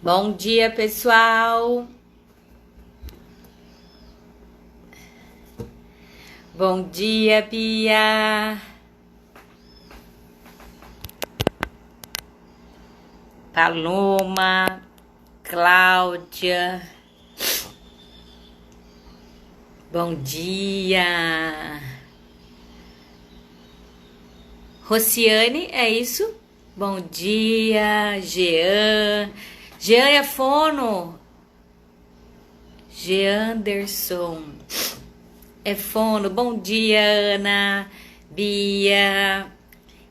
Bom dia, pessoal. Bom dia, Bia. Paloma, Cláudia. Bom dia. Rociane, é isso? Bom dia, Jean. Jean é fono. Jeanderson. É fono. Bom dia, Ana, Bia,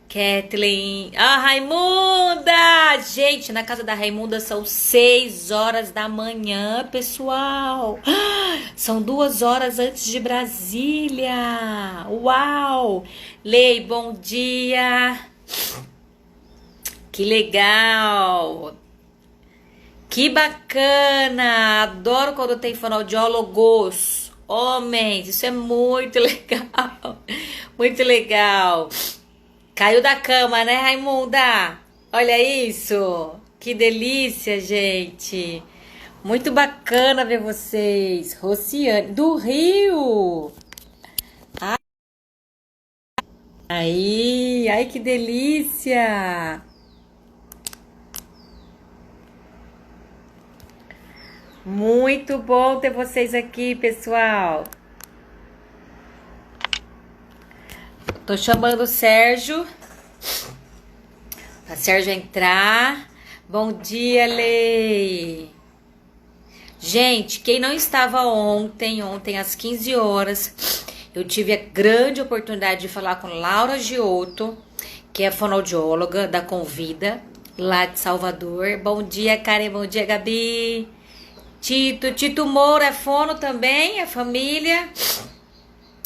Kathleen. Raimunda! Gente, na casa da Raimunda são 6 horas da manhã, pessoal. São 2 horas antes de Brasília. Uau! Lei, bom dia. Que legal. Que bacana. Adoro quando tem fonoaudiólogos homens, isso é muito legal, muito legal. Caiu da cama, né, Raimunda? Olha isso, que delícia, gente. Muito bacana ver vocês. Rociane, do Rio. Aí, ai que delícia. Muito bom ter vocês aqui, pessoal. Tô chamando o Sérgio. Pra Sérgio entrar. Bom dia, Lei. Gente, quem não estava ontem às 15 horas, eu tive a grande oportunidade de falar com Laura Giotto, que é fonoaudióloga da Convida, lá de Salvador. Bom dia, Karen. Bom dia, Gabi. Tito Moura é fono também, a família.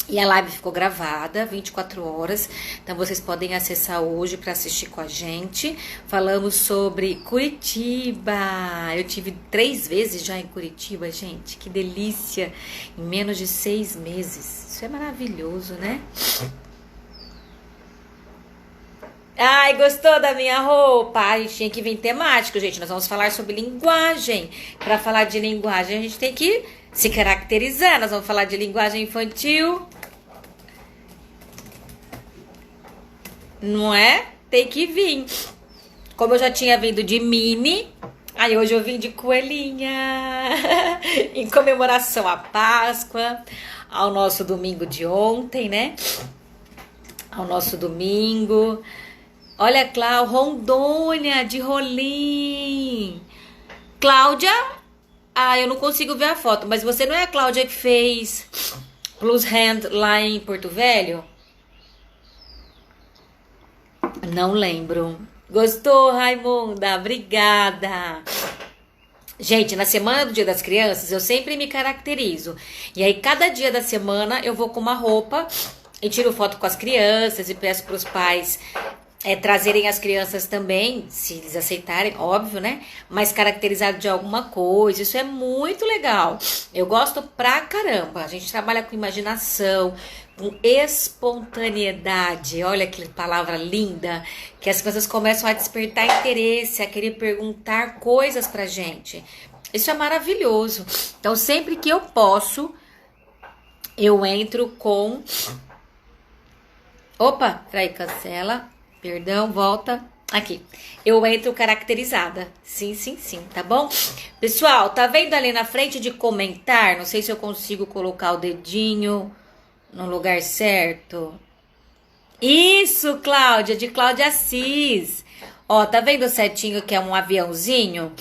E a live ficou gravada, 24 horas. Então vocês podem acessar hoje para assistir com a gente. Falamos sobre Curitiba. Eu tive 3 vezes já em Curitiba, gente. Que delícia! Em menos de 6 meses. Isso é maravilhoso, né? Ai, gostou da minha roupa? A gente tinha que vir temático, gente. Nós vamos falar sobre linguagem. Para falar de linguagem, a gente tem que se caracterizar. Nós vamos falar de linguagem infantil. Não é? Tem que vir. Como eu já tinha vindo de mini, aí hoje eu vim de coelhinha. Em comemoração à Páscoa, ao nosso domingo de ontem, né? Ao nosso domingo. Olha, Cláudia, Rondônia, de Rolim. Cláudia, eu não consigo ver a foto, mas você não é a Cláudia que fez Plus Hand lá em Porto Velho? Não lembro. Gostou, Raimunda? Obrigada. Gente, na semana do Dia das Crianças, eu sempre me caracterizo. E aí, cada dia da semana, eu vou com uma roupa e tiro foto com as crianças e peço para os pais trazerem as crianças também, se eles aceitarem, óbvio, né? Mas caracterizado de alguma coisa, isso é muito legal. Eu gosto pra caramba. A gente trabalha com imaginação, com espontaneidade. Olha que palavra linda, que as crianças começam a despertar interesse, a querer perguntar coisas pra gente. Isso é maravilhoso. Então, sempre que eu posso, eu entro com... Opa, peraí, cancela. Perdão, volta. Aqui. Eu entro caracterizada. Sim, tá bom? Pessoal, tá vendo ali na frente de comentar? Não sei se eu consigo colocar o dedinho no lugar certo. Isso, Cláudia, de Cláudia Assis. Ó, tá vendo o setinho que é um aviãozinho?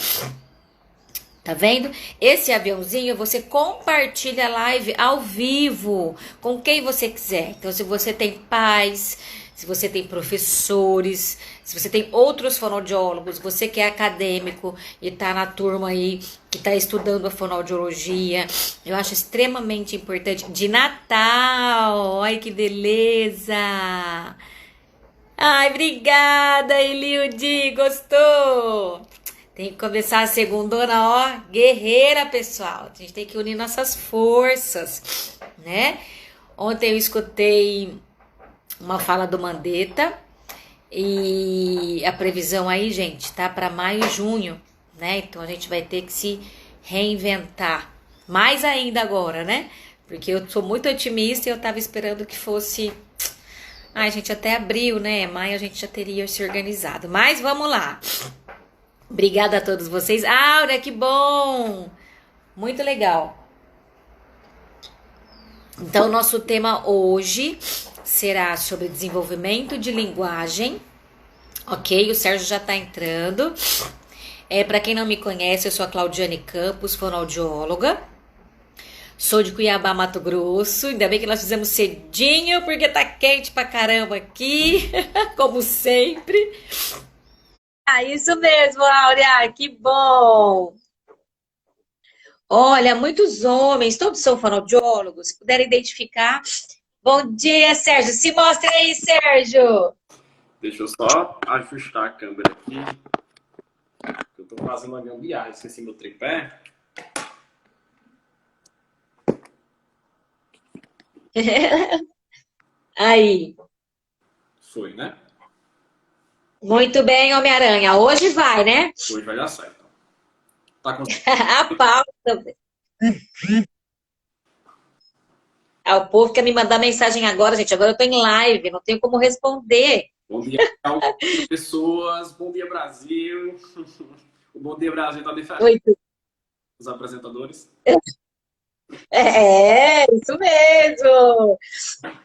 Tá vendo? Esse aviãozinho você compartilha a live ao vivo com quem você quiser. Então, se você tem pais, se você tem professores, se você tem outros fonoaudiólogos, você que é acadêmico e tá na turma aí que tá estudando a fonoaudiologia, eu acho extremamente importante. De Natal, ai que beleza! Ai, obrigada, Eliudi, gostou? Tem que começar a segundona, ó, guerreira, pessoal. A gente tem que unir nossas forças, né? Ontem eu escutei uma fala do Mandetta e a previsão aí, gente, tá para maio e junho, né? Então a gente vai ter que se reinventar. Mais ainda agora, né? Porque eu sou muito otimista e eu tava esperando que fosse. Ai, gente, até abril, né? Maio a gente já teria se organizado. Mas vamos lá. Obrigada a todos vocês. Aura, que bom! Muito legal. Então, nosso tema hoje será sobre desenvolvimento de linguagem. Ok, o Sérgio já está entrando. Para quem não me conhece, eu sou a Claudiane Campos, fonoaudióloga. Sou de Cuiabá, Mato Grosso. Ainda bem que nós fizemos cedinho, porque tá quente pra caramba aqui, como sempre. Ah, isso mesmo, Áurea, que bom! Olha, muitos homens, todos são fonoaudiólogos, se puderem identificar. Bom dia, Sérgio. Se mostre aí, Sérgio. Deixa eu só ajustar a câmera aqui. Eu tô fazendo uma gambiarra, esqueci meu tripé. Aí. Foi, né? Muito bem, Homem-Aranha. Hoje vai, né? Hoje vai dar certo. Tá com... A pauta. O povo quer me mandar mensagem agora, gente. Agora eu tô em live, não tenho como responder. Bom dia, pessoas. Bom dia, Brasil. O Bom Dia Brasil tá diferente. Oi. Os apresentadores. Isso mesmo.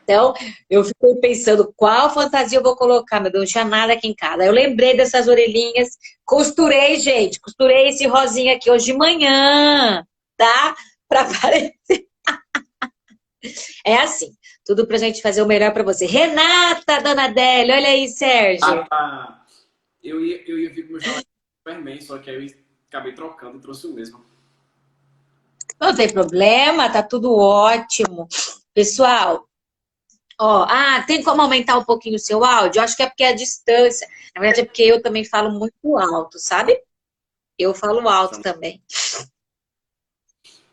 Então, eu fiquei pensando qual fantasia eu vou colocar, meu Deus, não tinha nada aqui em casa. Eu lembrei dessas orelhinhas, costurei, gente, costurei esse rosinha aqui hoje de manhã, tá? Pra aparecer. É assim, tudo pra gente fazer o melhor pra você. Renata, Dona Adélia, olha aí, Sérgio. Eu ia vir com o meu jornal Superman, só que aí eu acabei trocando e trouxe o mesmo. Não tem problema, tá tudo ótimo. Pessoal, ó, tem como aumentar um pouquinho o seu áudio? Eu acho que é porque é a distância. Na verdade, é porque eu também falo muito alto, sabe? Eu falo alto também.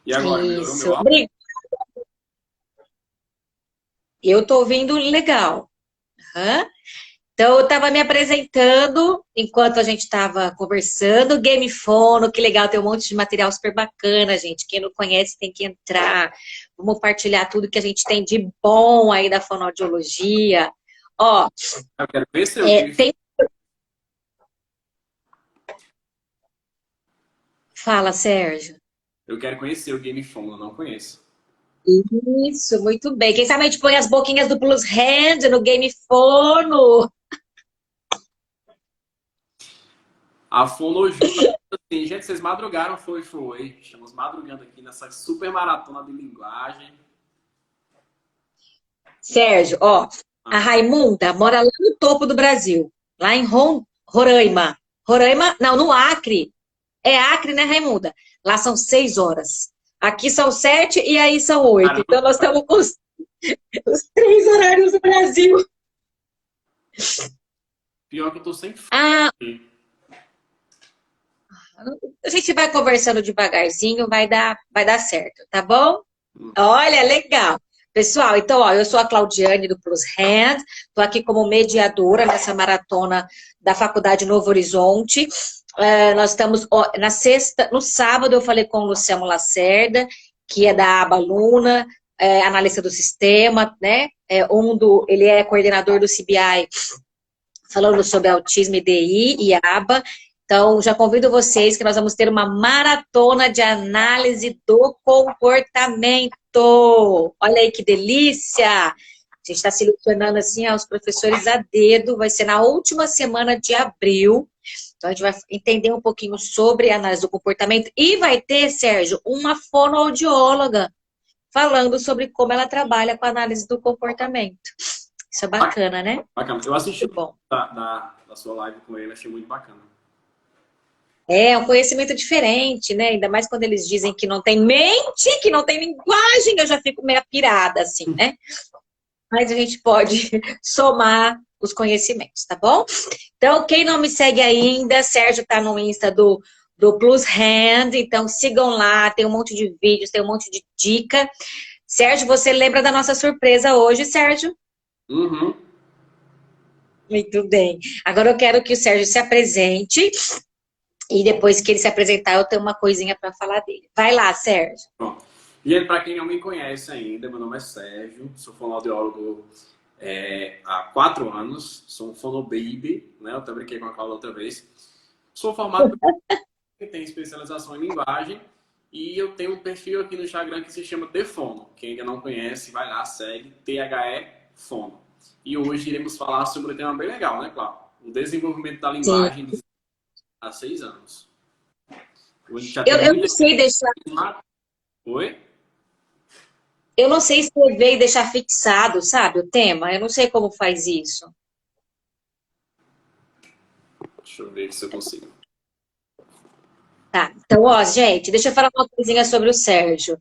E agora, melhorou meu áudio? Isso. Eu tô ouvindo legal. Uhum. Então, eu estava me apresentando enquanto a gente estava conversando. Game Fono, que legal, tem um monte de material super bacana, gente. Quem não conhece tem que entrar. Vamos compartilhar tudo que a gente tem de bom aí da fonoaudiologia. Ó, eu quero ver se eu tem... Fala, Sérgio. Eu quero conhecer o Game Phone, eu não conheço. Isso, muito bem. Quem sabe a gente põe as boquinhas do Plus Hand no Game Fono. A Fonojuta, assim, gente, vocês madrugaram, foi. Estamos madrugando aqui nessa super maratona de linguagem. Sérgio, ó, a Raimunda mora lá no topo do Brasil, lá em Roraima. Roraima, não, no Acre. É Acre, né, Raimunda? Lá são 6 horas. Aqui são 7 e aí são 8. Caramba. Então nós estamos com os 3 horários do Brasil. Pior que eu tô sem fome. A gente vai conversando devagarzinho, vai dar certo, tá bom? Olha, legal. Pessoal, então, ó, eu sou a Claudiane do Plus Hand, estou aqui como mediadora nessa maratona da Faculdade Novo Horizonte. Nós estamos, na sexta, no sábado eu falei com o Luciano Lacerda, que é da aba Luna, analista do sistema, né? Ele é coordenador do CBI, falando sobre autismo e DI e aba. Então, já convido vocês que nós vamos ter uma maratona de análise do comportamento. Olha aí que delícia! A gente está selecionando assim os professores a dedo. Vai ser na última semana de abril. Então, a gente vai entender um pouquinho sobre a análise do comportamento. E vai ter, Sérgio, uma fonoaudióloga falando sobre como ela trabalha com a análise do comportamento. Isso é bacana, né? Bacana. Eu assisti bom. Da sua live com ele, achei muito bacana. É um conhecimento diferente, né? Ainda mais quando eles dizem que não tem mente, que não tem linguagem, eu já fico meio pirada, assim, né? Mas a gente pode somar os conhecimentos, tá bom? Então, quem não me segue ainda, Sérgio tá no Insta do Plus Hand, então sigam lá, tem um monte de vídeos, tem um monte de dica. Sérgio, você lembra da nossa surpresa hoje, Sérgio? Uhum. Muito bem. Agora eu quero que o Sérgio se apresente E depois que ele se apresentar, eu tenho uma coisinha para falar dele. Vai lá, Sérgio. Bom, gente, para quem não me conhece ainda, meu nome é Sérgio, sou fonoaudiólogo há 4 anos, sou um fonobaby, né? Eu até brinquei com a Cláudia outra vez. Sou formado por tem especialização em linguagem e eu tenho um perfil aqui no Instagram que se chama TheFono. Quem ainda não conhece, vai lá, segue, THE Fono. E hoje iremos falar sobre um tema bem legal, né, Cláudia? O desenvolvimento da linguagem há 6 anos. Hoje já tem Eu não sei deixar. Oi? Eu não sei escrever e deixar fixado, sabe, o tema. Eu não sei como faz isso. Deixa eu ver se eu consigo. Tá, então, ó, gente, deixa eu falar uma coisinha sobre o Sérgio.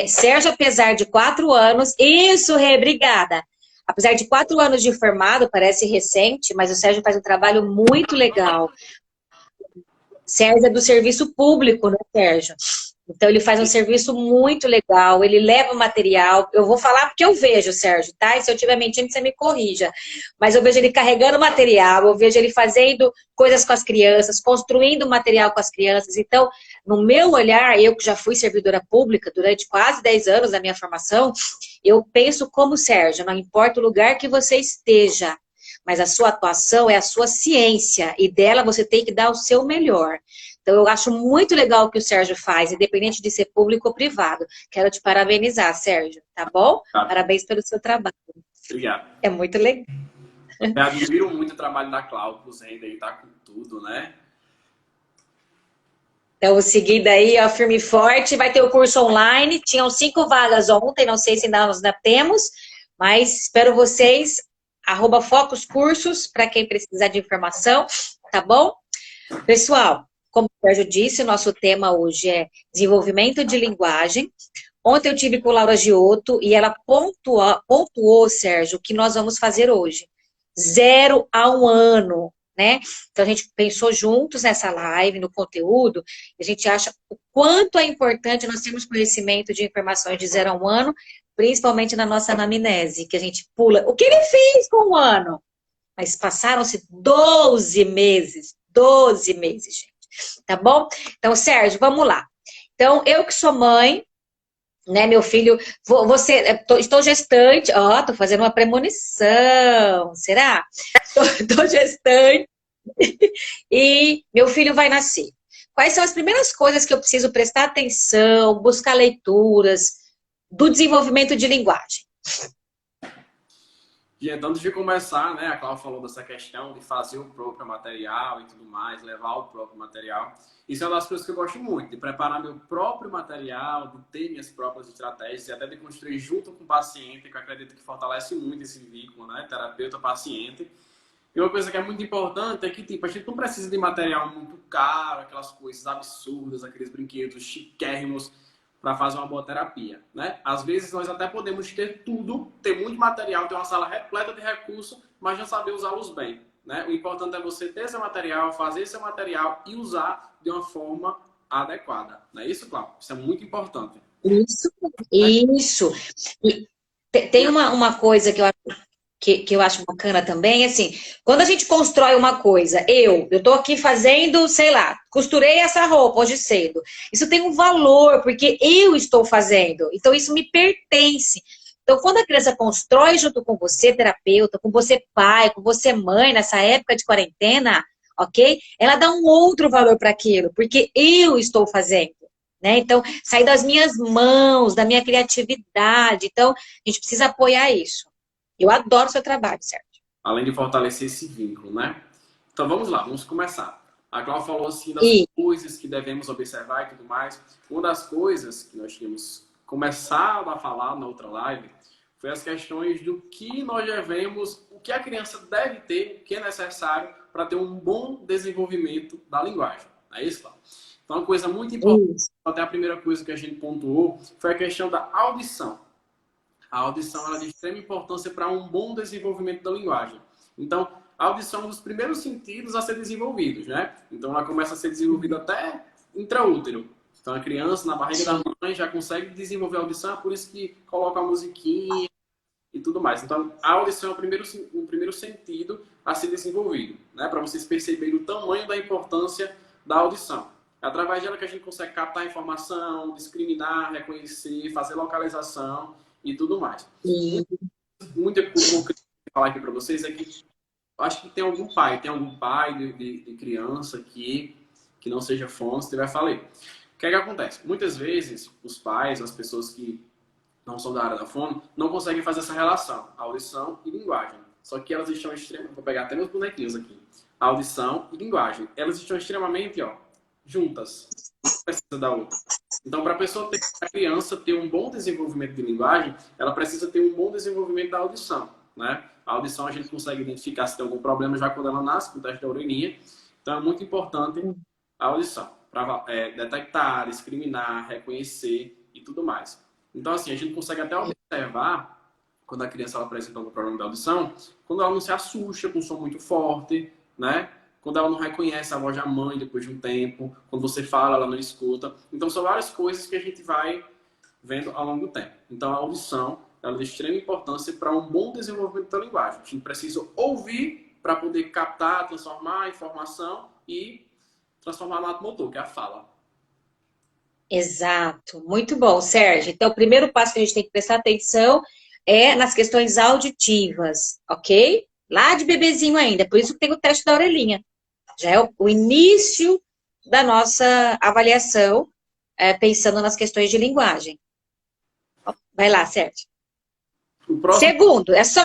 Sérgio, apesar de 4 anos, isso, Rê, obrigada. Apesar de 4 anos de formado, parece recente, mas o Sérgio faz um trabalho muito legal. Sérgio é do serviço público, né, Sérgio? Então, ele faz um serviço muito legal, ele leva o material. Eu vou falar porque eu vejo, Sérgio, tá? E se eu estiver mentindo, você me corrija. Mas eu vejo ele carregando material, eu vejo ele fazendo coisas com as crianças, construindo material com as crianças. Então, no meu olhar, eu que já fui servidora pública durante quase 10 anos da minha formação, eu penso como Sérgio, não importa o lugar que você esteja, mas a sua atuação é a sua ciência, e dela você tem que dar o seu melhor. Então, eu acho muito legal o que o Sérgio faz, independente de ser público ou privado. Quero te parabenizar, Sérgio, tá bom? Tá. Parabéns pelo seu trabalho. Obrigado. É muito legal. Eu admiro muito o trabalho da Cláudia, ainda ele tá com tudo, né? Então, seguindo aí, ó, firme e forte, vai ter o curso online. Tinham 5 vagas ontem, não sei se ainda nós ainda temos, mas espero vocês. @Focus Cursos, para quem precisar de informação, tá bom? Pessoal, como o Sérgio disse, o nosso tema hoje é desenvolvimento de linguagem. Ontem eu tive com Laura Giotto e ela pontuou, Sérgio, o que nós vamos fazer hoje. 0 a 1 ano, né? Então a gente pensou juntos nessa live, no conteúdo, e a gente acha o quanto é importante nós termos conhecimento de informações de 0 a 1 ano, principalmente na nossa anamnese, que a gente pula. O que ele fez com 1 ano? Mas passaram-se 12 meses. 12 meses, gente. Tá bom? Então, Sérgio, vamos lá. Então, eu que sou mãe, né, meu filho, estou gestante, ó, tô fazendo uma premonição, será? Tô gestante e meu filho vai nascer. Quais são as primeiras coisas que eu preciso prestar atenção, buscar leituras do desenvolvimento de linguagem? Gente, antes de começar, né, a Cláudia falou dessa questão de fazer o próprio material e tudo mais, levar o próprio material. Isso é uma das coisas que eu gosto muito, de preparar meu próprio material, de ter minhas próprias estratégias e até de construir junto com o paciente, que eu acredito que fortalece muito esse vínculo, né, terapeuta-paciente. E uma coisa que é muito importante é que, tipo, a gente não precisa de material muito caro, aquelas coisas absurdas, aqueles brinquedos chiquérrimos, para fazer uma boa terapia, né? Às vezes nós até podemos ter tudo, ter muito material, ter uma sala repleta de recursos, mas não saber usá-los bem, né? O importante é você ter seu material, fazer seu material e usar de uma forma adequada. Não é isso, Cláudio? Isso é muito importante. Isso. E tem uma coisa que eu acho bacana também, assim, quando a gente constrói uma coisa, eu tô aqui fazendo, sei lá, costurei essa roupa hoje cedo. Isso tem um valor, porque eu estou fazendo. Então, isso me pertence. Então, quando a criança constrói junto com você, terapeuta, com você, pai, com você, mãe, nessa época de quarentena, ok? Ela dá um outro valor para aquilo, porque eu estou fazendo. Né? Então, sair das minhas mãos, da minha criatividade. Então, a gente precisa apoiar isso. Eu adoro o seu trabalho, Sérgio. Além de fortalecer esse vínculo, né? Então vamos lá, vamos começar. A Cláudia falou assim das coisas que devemos observar e tudo mais. Uma das coisas que nós tínhamos começado a falar na outra live foi as questões do que nós devemos, o que a criança deve ter, o que é necessário para ter um bom desenvolvimento da linguagem. É isso, Cláudia? Então, uma coisa muito importante, até a primeira coisa que a gente pontuou, foi a questão da audição. A audição ela é de extrema importância para um bom desenvolvimento da linguagem. Então, a audição é um dos primeiros sentidos a ser desenvolvidos, né? Então, ela começa a ser desenvolvida até intraútero. Então, a criança, na barriga da mãe, já consegue desenvolver a audição, é por isso que coloca a musiquinha e tudo mais. Então, a audição é o primeiro sentido a ser desenvolvido, né? Para vocês perceberem o tamanho da importância da audição. É através dela que a gente consegue captar informação, discriminar, reconhecer, fazer localização e tudo mais. E... Muita coisa que eu queria falar aqui para vocês é que acho que tem algum pai de criança que não seja fono, se tiver, falei. O que é que acontece? Muitas vezes, os pais, as pessoas que não são da área da fono, não conseguem fazer essa relação, audição e linguagem. Só que elas estão extremamente... Vou pegar até meus bonequinhos aqui. Audição e linguagem. Elas estão extremamente, ó, juntas. Uma precisa da outra. Então, para a criança ter um bom desenvolvimento de linguagem, ela precisa ter um bom desenvolvimento da audição, né? A audição a gente consegue identificar se tem algum problema já quando ela nasce, com o teste da orelhinha. Então, é muito importante a audição para detectar, discriminar, reconhecer e tudo mais. Então, assim, a gente consegue até observar, quando a criança ela apresenta algum problema de audição, quando ela não se assusta com um som muito forte, né? Quando ela não reconhece a voz da mãe depois de um tempo, quando você fala, ela não escuta. Então, são várias coisas que a gente vai vendo ao longo do tempo. Então, a audição ela é de extrema importância para um bom desenvolvimento da linguagem. A gente precisa ouvir para poder captar, transformar a informação e transformar no ato motor, que é a fala. Exato, muito bom, Sérgio. Então, o primeiro passo que a gente tem que prestar atenção é nas questões auditivas, ok? Lá de bebezinho ainda, por isso que tem o teste da orelhinha. Já é o início da nossa avaliação, pensando nas questões de linguagem. Vai lá, Sérgio. Segundo, é só...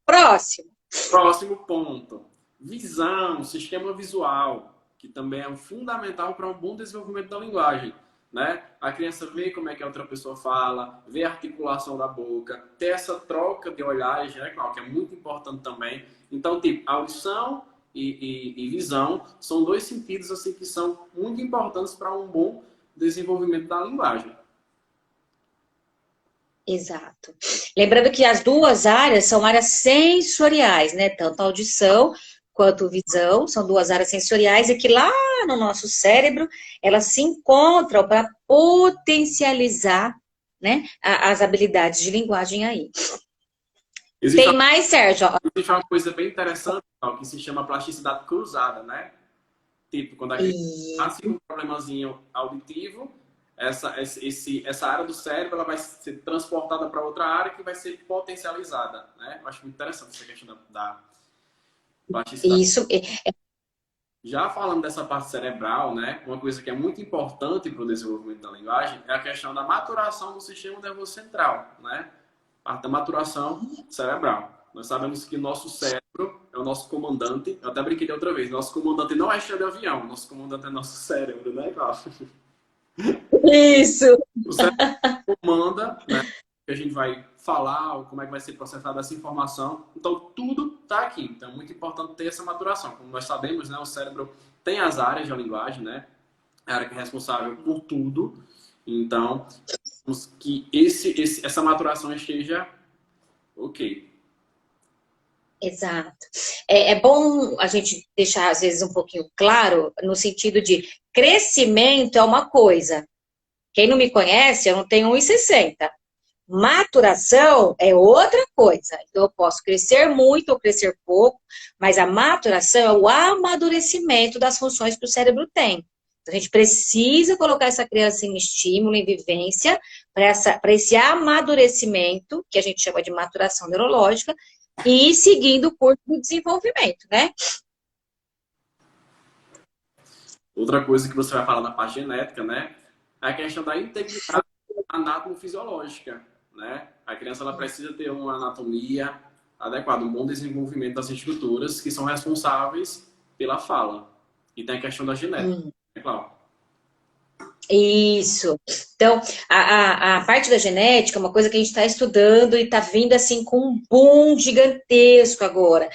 Próximo. Próximo ponto. Visão, sistema visual, que também é fundamental para um bom desenvolvimento da linguagem, né? A criança vê como é que a outra pessoa fala, vê a articulação da boca, ter essa troca de olhares, né, que é muito importante também. Então, tipo, audição e visão são dois sentidos assim que são muito importantes para um bom desenvolvimento da linguagem. Exato. Lembrando que as duas áreas são áreas sensoriais, né? Tanto audição quanto visão, são duas áreas sensoriais e que lá no nosso cérebro elas se encontram para potencializar, né, as habilidades de linguagem aí. Tem mais, Sérgio? Existe uma coisa bem interessante, que se chama plasticidade cruzada, né? Tipo, quando a gente nasce com um problemazinho auditivo, essa área do cérebro ela vai ser transportada para outra área que vai ser potencializada, né? Eu acho muito interessante essa questão da plasticidade. Isso. Já falando dessa parte cerebral, né? Uma coisa que é muito importante para o desenvolvimento da linguagem é a questão da maturação do sistema nervoso central, né? A parte da maturação cerebral. Nós sabemos que nosso cérebro é o nosso comandante. Eu até brinquei de outra vez. Nosso comandante não é estrela de avião. Nosso comandante é nosso cérebro, né, Cláudio? Isso! O cérebro comanda, né? Que a gente vai falar, como é que vai ser processada essa informação. Então, tudo está aqui. Então, é muito importante ter essa maturação. Como nós sabemos, né, o cérebro tem as áreas da linguagem, né? A área que é responsável por tudo. Então, que essa maturação esteja ok. Exato. É bom a gente deixar, às vezes, um pouquinho claro, no sentido de crescimento é uma coisa. Quem não me conhece, eu não tenho 1,60. Maturação é outra coisa. Então, eu posso crescer muito ou crescer pouco, mas a maturação é o amadurecimento das funções que o cérebro tem. Então, a gente precisa colocar essa criança em estímulo, em vivência, para esse amadurecimento, que a gente chama de maturação neurológica, e ir seguindo o curso do desenvolvimento, né? Outra coisa que você vai falar na parte genética, né? É a questão da integridade anatomofisiológica, né? A criança ela precisa ter uma anatomia adequada, um bom desenvolvimento das estruturas que são responsáveis pela fala. E tem a questão da genética, né, Cláudia? Isso. Então, a parte da genética é uma coisa que a gente está estudando e está vindo assim com um boom gigantesco agora.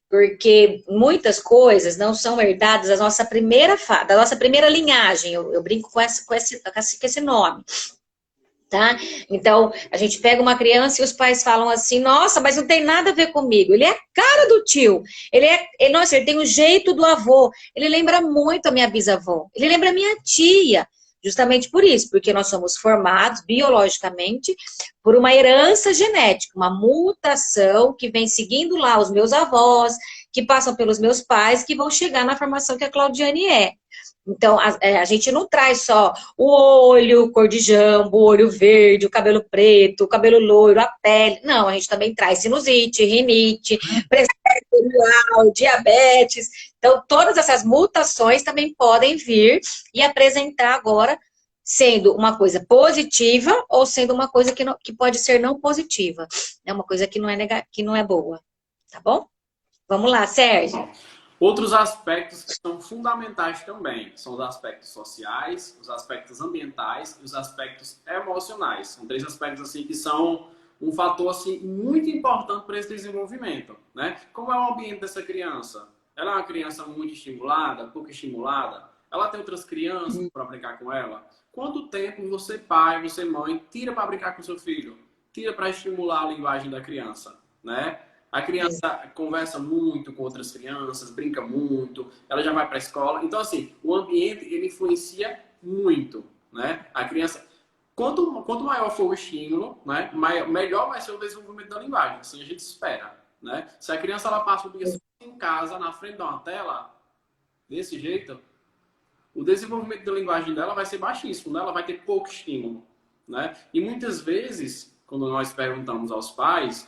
Porque muitas coisas não são herdadas da nossa primeira linhagem. Eu brinco com esse nome. Tá? Então, a gente pega uma criança e os pais falam assim, nossa, mas não tem nada a ver comigo. Ele é a cara do tio. Nossa, ele tem o jeito do avô. Ele lembra muito a minha bisavó. Ele lembra a minha tia. Justamente por isso, porque nós somos formados biologicamente por uma herança genética, uma mutação que vem seguindo lá os meus avós, que passam pelos meus pais, que vão chegar na formação que a Claudiane é. Então, a gente não traz só o olho, cor de jambo, o olho verde, o cabelo preto, o cabelo loiro, a pele. Não, a gente também traz sinusite, rinite, pressão arterial, diabetes. Então, todas essas mutações também podem vir e apresentar agora, sendo uma coisa positiva ou sendo uma coisa que pode ser não positiva. É uma coisa que não é boa. Tá bom? Vamos lá, Sérgio. Outros aspectos que são fundamentais também são os aspectos sociais, os aspectos ambientais e os aspectos emocionais. São 3 aspectos assim que são um fator assim muito importante para esse desenvolvimento, né? Como é o ambiente dessa criança? Ela é uma criança muito estimulada, pouco estimulada? Ela tem outras crianças para brincar com ela? Quanto tempo você, pai, você, mãe, tira para brincar com seu filho? Tira para estimular a linguagem da criança, né? A criança conversa muito com outras crianças, brinca muito, ela já vai para a escola. Então, assim, o ambiente, ele influencia muito, né? A criança, quanto maior for o estímulo, né, melhor vai ser o desenvolvimento da linguagem, assim a gente espera, né? Se a criança ela passa o dia em casa, na frente de uma tela, desse jeito, o desenvolvimento da linguagem dela vai ser baixíssimo, né? Ela vai ter pouco estímulo, né? E muitas vezes, quando nós perguntamos aos pais,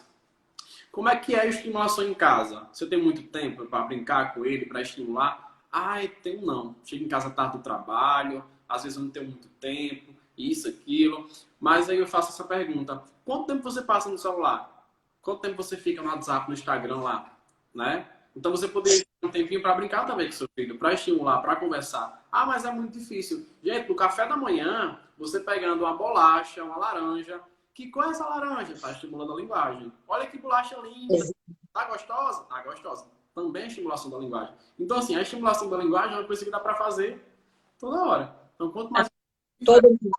como é que é a estimulação em casa? Você tem muito tempo para brincar com ele, para estimular? Ai, tenho não. Chego em casa tarde do trabalho, às vezes eu não tenho muito tempo, isso, aquilo. Mas aí eu faço essa pergunta. Quanto tempo você passa no celular? Quanto tempo você fica no WhatsApp, no Instagram lá? Né? Então você poderia ter um tempinho para brincar também com seu filho, para estimular, para conversar. Ah, mas é muito difícil. Gente, no café da manhã, você pegando uma bolacha, uma laranja. Que cor é essa laranja? Está estimulando a linguagem. Olha que bolacha linda. Tá gostosa? Tá gostosa. Também é estimulação da linguagem. Então, assim, a estimulação da linguagem é uma coisa que dá para fazer toda hora. Então, quanto mais... Todo mundo.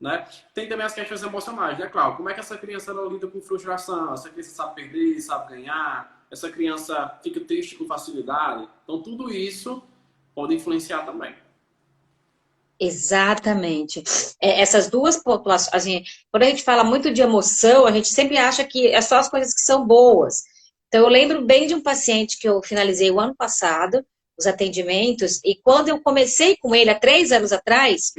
Né? Tem também as questões emocionais, né, Cláudio? Como é que essa criança ela lida com frustração? Essa criança sabe perder, sabe ganhar? Essa criança fica triste com facilidade? Então, tudo isso pode influenciar também. Exatamente. Essas duas populações, assim, quando a gente fala muito de emoção, a gente sempre acha que é só as coisas que são boas. Então, eu lembro bem de um paciente que eu finalizei o ano passado, os atendimentos, e quando eu comecei com ele há 3 anos atrás,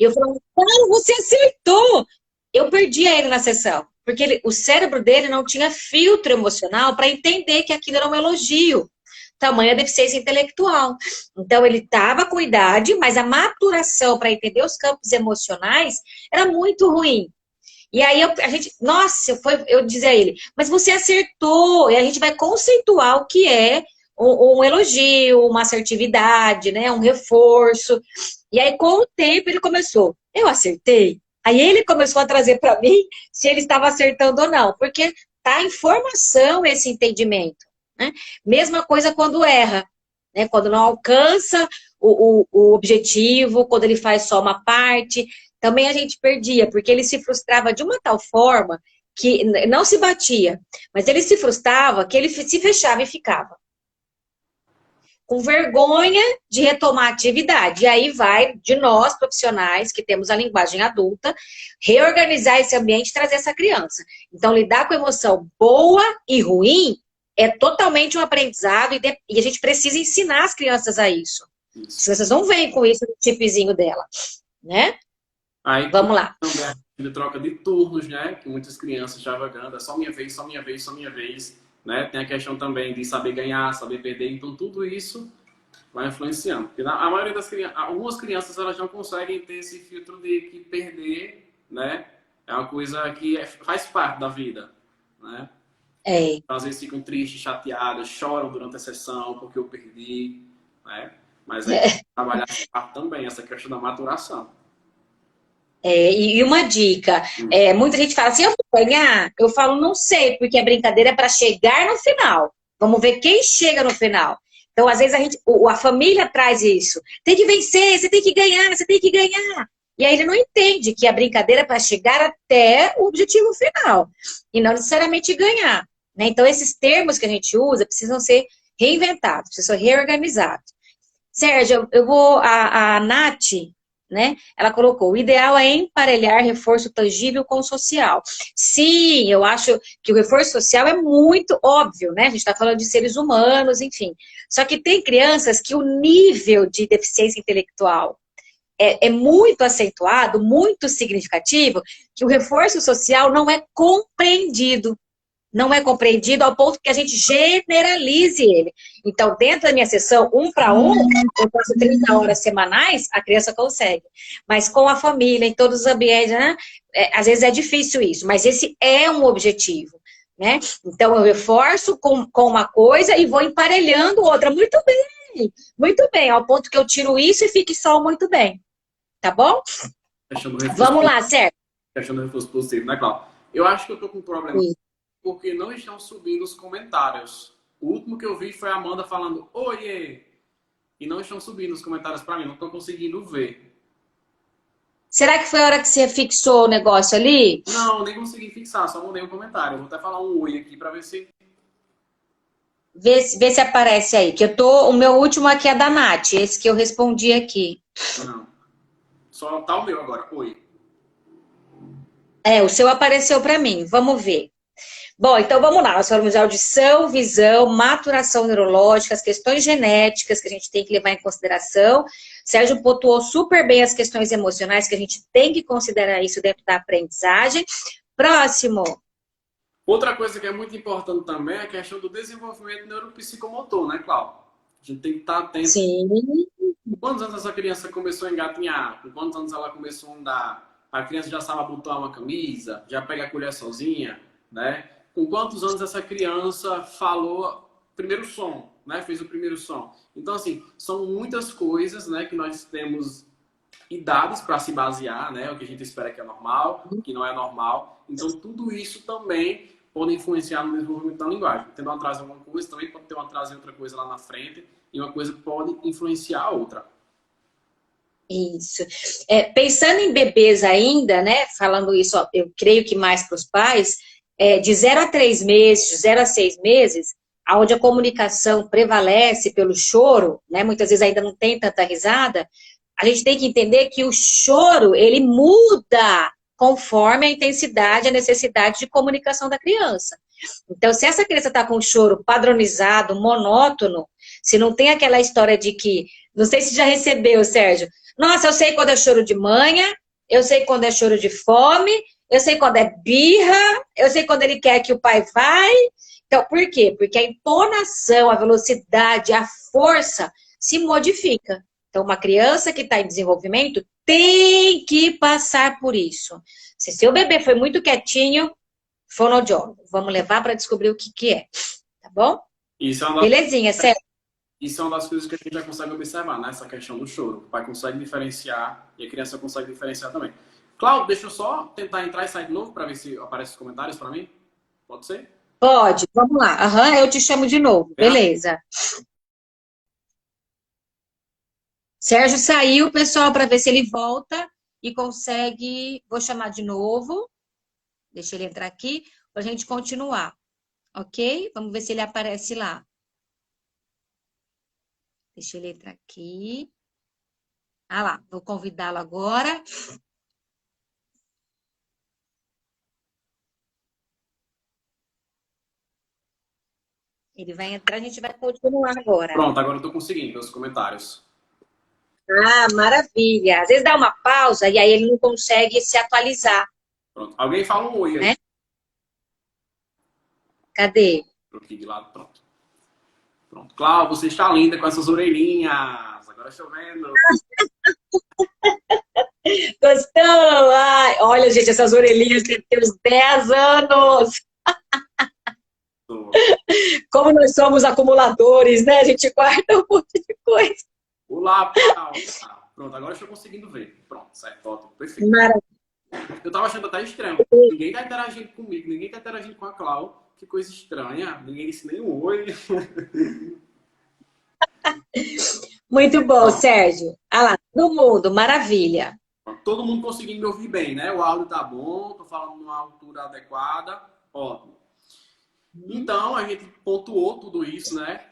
eu falei, Paulo, você acertou! Eu perdi ele na sessão, porque o cérebro dele não tinha filtro emocional para entender que aquilo era um elogio. Tamanha deficiência intelectual. Então, ele estava com idade, mas a maturação para entender os campos emocionais era muito ruim. E aí, a gente, nossa, eu dizia a ele, mas você acertou, e a gente vai conceituar o que é um elogio, uma assertividade, né, um reforço. E aí, com o tempo, ele começou, eu acertei? Aí ele começou a trazer para mim se ele estava acertando ou não, porque está em formação esse entendimento. Né? Mesma coisa quando erra, né? Quando não alcança o objetivo, quando ele faz só uma parte, também a gente perdia, porque ele se frustrava de uma tal forma que não se batia, mas ele se frustrava que ele se fechava e ficava. Com vergonha de retomar a atividade. E aí vai de nós, profissionais, que temos a linguagem adulta, reorganizar esse ambiente e trazer essa criança. Então, lidar com emoção boa e ruim é totalmente um aprendizado e a gente precisa ensinar as crianças a isso. As crianças não vêm com isso no chipzinho dela, né? Aí, vamos lá. Também troca de turnos, né? Que muitas crianças já vagando, é só minha vez, só minha vez, só minha vez. Né? Tem a questão também de saber ganhar, saber perder. Então, tudo isso vai influenciando. Porque a maioria das crianças, algumas crianças, elas não conseguem ter esse filtro de que perder, né? É uma coisa que faz parte da vida, né? Às vezes ficam tristes, chateadas, choram durante a sessão porque eu perdi, né? Mas aí trabalhar essa parte também, essa questão da maturação. E uma dica, muita gente fala assim, eu vou ganhar? Eu falo, não sei, porque a brincadeira é para chegar no final. Vamos ver quem chega no final. Então, às vezes, a família traz isso. Tem que vencer, você tem que ganhar, você tem que ganhar. E aí ele não entende que a brincadeira é para chegar até o objetivo final. E não necessariamente ganhar. Né? Então, esses termos que a gente usa precisam ser reinventados, precisam ser reorganizados. Sérgio, eu vou... A Nath né? Ela colocou, o ideal é emparelhar reforço tangível com social. Sim, eu acho que o reforço social é muito óbvio, né? A gente está falando de seres humanos, enfim. Só que tem crianças que o nível de deficiência intelectual é muito acentuado, muito significativo, que o reforço social não é compreendido. Não é compreendido ao ponto que a gente generalize ele. Então, dentro da minha sessão, 1-para-1, eu faço 30 horas semanais, a criança consegue. Mas com a família, em todos os ambientes, né? Às vezes é difícil isso, mas esse é um objetivo, né? Então, eu reforço com uma coisa e vou emparelhando outra. Muito bem, ao ponto que eu tiro isso e fique só muito bem. Tá bom? Vamos lá, certo? Questão do reforço positivo, né, Cláudia? Eu acho que eu tô com um problema porque não estão subindo os comentários. O último que eu vi foi a Amanda falando oiê! E não estão subindo os comentários para mim, não estou conseguindo ver. Será que foi a hora que você fixou o negócio ali? Não, nem consegui fixar, só mandei um comentário. Eu vou até falar um oi aqui para ver se... Vê se aparece aí, que o meu último aqui é da Nath, esse que eu respondi aqui. Não, só tá o meu agora, oi. O seu apareceu para mim, vamos ver. Bom, então vamos lá, nós falamos de audição, visão, maturação neurológica, as questões genéticas que a gente tem que levar em consideração. Sérgio pontuou super bem as questões emocionais, que a gente tem que considerar isso dentro da aprendizagem. Próximo. Outra coisa que é muito importante também é a questão do desenvolvimento neuropsicomotor, né, Cláudio? A gente tem que estar atento. Sim. Com quantos anos essa criança começou a engatinhar? Com quantos anos ela começou a andar? A criança já sabe abotoar uma camisa? Já pega a colher sozinha? Né? Com quantos anos essa criança falou primeiro som, né? Fez o primeiro som. Então, assim, são muitas coisas, né, que nós temos idades para se basear, né? O que a gente espera que é normal, o que não é normal. Então, tudo isso também pode influenciar no desenvolvimento da linguagem. Tendo um atraso em alguma coisa, também pode ter um atraso em outra coisa lá na frente, e uma coisa pode influenciar a outra. Isso. Pensando em bebês ainda, né? Falando isso, ó, eu creio que mais para os pais, de 0 a 3 meses, de 0 a 6 meses, onde a comunicação prevalece pelo choro, né? Muitas vezes ainda não tem tanta risada, a gente tem que entender que o choro, ele muda conforme a intensidade, a necessidade de comunicação da criança. Então, se essa criança está com um choro padronizado, monótono, se não tem aquela história de que, não sei se já recebeu, Sérgio, nossa, eu sei quando é choro de manha, eu sei quando é choro de fome, eu sei quando é birra, eu sei quando ele quer que o pai vai. Então, por quê? Porque a entonação, a velocidade, a força se modifica. Então, uma criança que está em desenvolvimento tem que passar por isso. Se seu bebê foi muito quietinho, fonoaudiólogo. Vamos levar para descobrir o que é. Tá bom? Isso é uma... Belezinha, certo? Isso é uma das coisas que a gente já consegue observar, né? Essa questão do choro. O pai consegue diferenciar e a criança consegue diferenciar também. Cláudio, deixa eu só tentar entrar e sair de novo para ver se aparecem os comentários para mim. Pode ser? Pode, vamos lá. Eu te chamo de novo. Beleza. Sérgio saiu, pessoal, para ver se ele volta e consegue... Vou chamar de novo. Deixa ele entrar aqui para a gente continuar. Ok? Vamos ver se ele aparece lá. Deixa ele entrar aqui. Ah lá, vou convidá-lo agora. Ele vai entrar, a gente vai continuar agora. Pronto, agora eu tô conseguindo ver os comentários. Ah, maravilha. Às vezes dá uma pausa e aí ele não consegue se atualizar. Pronto. Alguém fala um oi aí. Né? Cadê? Aqui de lado, pronto. Pronto. Cláudio, você está linda com essas orelhinhas. Agora chovendo. Gostou? Ai, olha, gente, essas orelhinhas devem ter uns 10 anos. Como nós somos acumuladores, né? A gente guarda um monte de coisa. Olá, Cláudio. Pronto, agora eu estou conseguindo ver. Pronto, certo, ótimo, perfeito. Maravilha. Eu tava achando até estranho. Ninguém tá interagindo comigo, ninguém tá interagindo com a Cláudia. Que coisa estranha. Ninguém disse nem um oi. Muito bom, Sérgio. Ah lá, todo mundo, maravilha. Todo mundo conseguindo me ouvir bem, né? O áudio tá bom, tô falando numa altura adequada. Ótimo. Então, a gente pontuou tudo isso, né?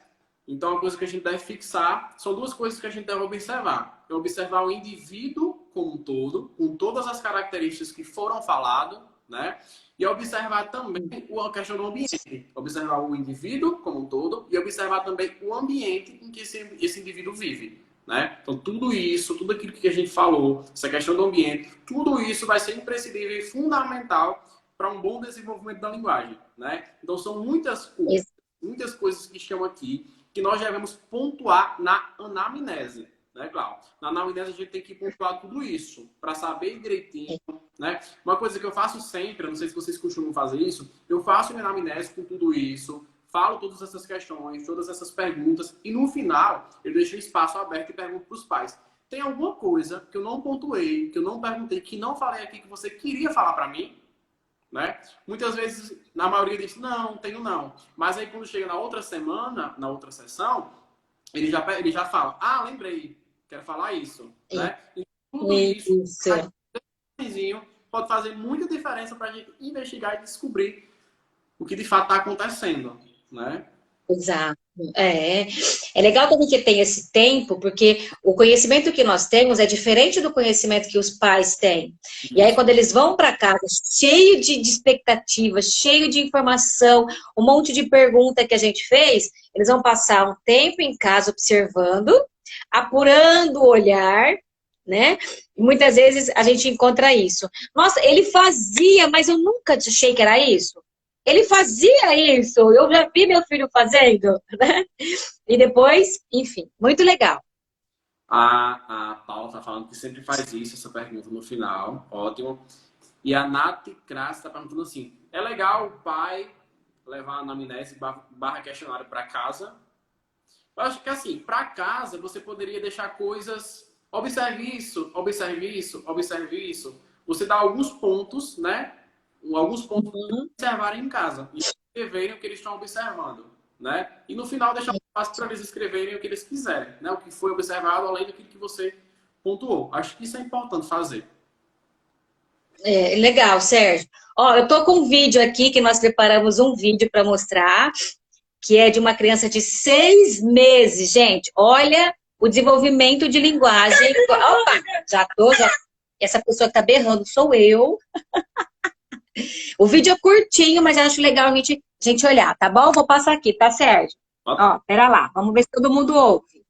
Então, uma coisa que a gente deve fixar são duas coisas que a gente deve observar. É observar o indivíduo como um todo, com todas as características que foram faladas, né? E observar também a questão do ambiente. Observar o indivíduo como um todo e observar também o ambiente em que esse indivíduo vive, né? Então, tudo isso, tudo aquilo que a gente falou, essa questão do ambiente, tudo isso vai ser imprescindível e fundamental para um bom desenvolvimento da linguagem, né? Então, são muitas coisas que estão aqui que nós devemos pontuar na anamnese, né, Cláudio? Na anamnese a gente tem que pontuar tudo isso para saber direitinho, né? Uma coisa que eu faço sempre, eu não sei se vocês costumam fazer isso, eu faço minha anamnese com tudo isso, falo todas essas questões, todas essas perguntas e no final eu deixo o espaço aberto e pergunto para os pais. Tem alguma coisa que eu não pontuei, que eu não perguntei, que não falei aqui que você queria falar para mim? Né? Muitas vezes, na maioria diz, não, tenho não. Mas aí quando chega na outra semana, na outra sessão, ele já fala, ah, lembrei, quero falar isso. Né? E tudo isso pode fazer muita diferença para a gente investigar e descobrir o que de fato está acontecendo. Né? Exato. É legal que a gente tenha esse tempo, porque o conhecimento que nós temos é diferente do conhecimento que os pais têm. E aí, quando eles vão para casa, cheio de expectativas, cheio de informação, um monte de pergunta que a gente fez, eles vão passar um tempo em casa observando, apurando o olhar, né? E muitas vezes a gente encontra isso. Nossa, ele fazia, mas eu nunca achei que era isso. Ele fazia isso, eu já vi meu filho fazendo, né? E depois, enfim, muito legal. A Paula está falando que sempre faz isso, essa pergunta no final, ótimo. E a Nath Crass está perguntando assim, é legal o pai levar a anamnese barra questionário para casa? Eu acho que assim, para casa você poderia deixar coisas, observe isso, observe isso, observe isso. Você dá alguns pontos, né? Alguns pontos para observarem em casa e escreverem o que eles estão observando, né? E no final deixar espaço para eles escreverem o que eles quiserem, né? O que foi observado além daquilo que você pontuou. Acho que isso é importante fazer. Legal, Sérgio. Ó, eu tô com um vídeo aqui que nós preparamos um vídeo para mostrar, que é de uma criança de 6 meses, gente. Olha o desenvolvimento de linguagem. Opa, já. Essa pessoa que tá berrando sou eu. O vídeo é curtinho, mas eu acho legal a gente olhar, tá bom? Vou passar aqui, tá, Sérgio? Ó, pera lá, vamos ver se todo mundo ouve.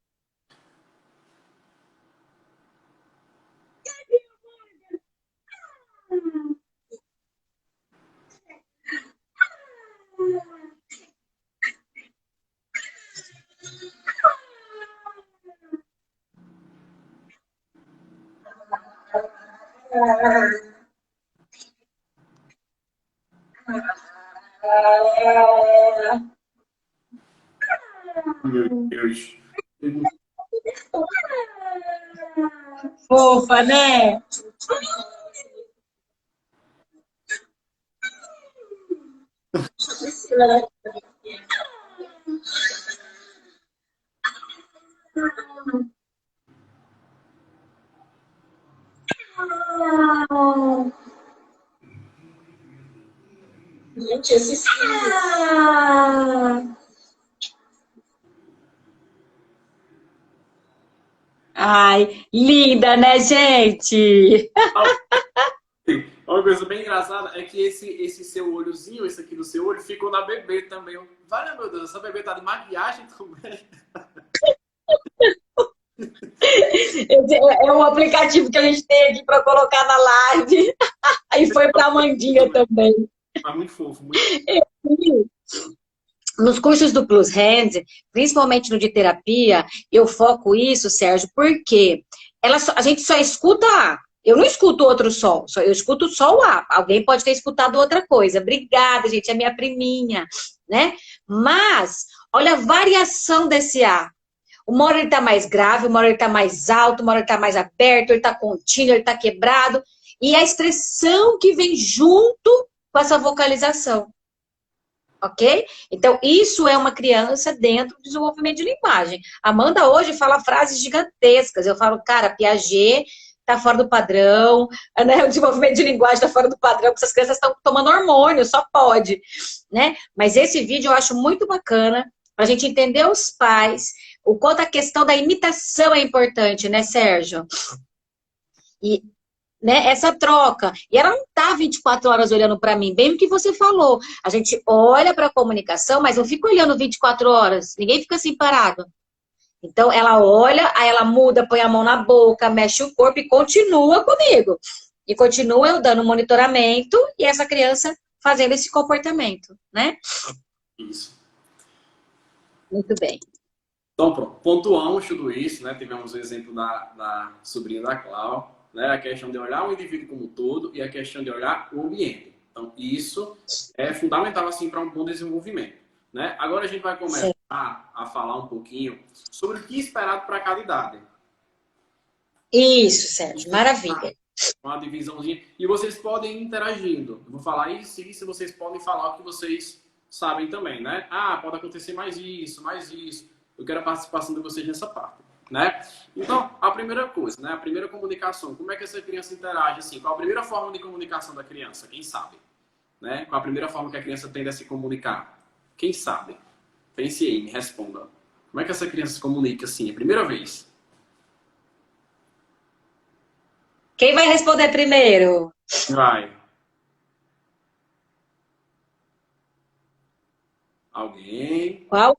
Meu Deus. Fofa, né? Gente, esse Ai, linda, né, gente? Uma coisa bem engraçada é que esse seu olhozinho, esse aqui do seu olho, ficou na bebê também. Vale, meu Deus, essa bebê tá de maquiagem também. É um aplicativo que a gente tem aqui para colocar na live. Aí foi para a Mandinha também. Mas muito fofo, muito fofo. Nos cursos do Plus Hands, principalmente no de terapia, eu foco isso, Sérgio, porque a gente só escuta A. Eu não escuto outro som, eu escuto só o A. Alguém pode ter escutado outra coisa. Obrigada, gente, é minha priminha, né? Mas, olha a variação desse A. Uma hora ele tá mais grave, uma hora ele tá mais alto, uma hora ele tá mais aberto, ele tá contínuo, ele tá quebrado. E a expressão que vem junto com essa vocalização. Ok? Então, isso é uma criança dentro do desenvolvimento de linguagem. Amanda hoje fala frases gigantescas. Eu falo, cara, Piaget tá fora do padrão, né? O desenvolvimento de linguagem tá fora do padrão, porque essas crianças estão tomando hormônio, só pode, né? Mas esse vídeo eu acho muito bacana para a gente entender os pais, o quanto a questão da imitação é importante, né, Sérgio? E, né, essa troca. E ela não tá 24 horas olhando para mim, bem o que você falou. A gente olha para a comunicação, mas não fica olhando 24 horas. Ninguém fica assim parado. Então, ela olha, aí ela muda, põe a mão na boca, mexe o corpo e continua comigo. E continua eu dando monitoramento e essa criança fazendo esse comportamento, né? Isso. Muito bem. Então, pronto. Pontuamos tudo isso, né? Tivemos o exemplo da sobrinha da Clau, né? A questão de olhar o indivíduo como um todo e a questão de olhar o ambiente. Então, isso é fundamental, assim, para um bom desenvolvimento, né? Agora a gente vai começar a falar um pouquinho sobre o que é esperado para cada idade. Isso, Sérgio. Maravilha. Uma divisãozinha. E vocês podem ir interagindo. Eu vou falar isso e isso, vocês podem falar o que vocês sabem também, né? Ah, pode acontecer mais isso, mais isso. Eu quero a participação de vocês nessa parte, né? Então, a primeira coisa, né? A primeira comunicação. Como é que essa criança interage, assim? Qual a primeira forma de comunicação da criança? Quem sabe? Né? Qual a primeira forma que a criança tende a se comunicar? Quem sabe? Pense aí, me responda. Como é que essa criança se comunica, assim? A primeira vez? Quem vai responder primeiro? Vai. Alguém? Qual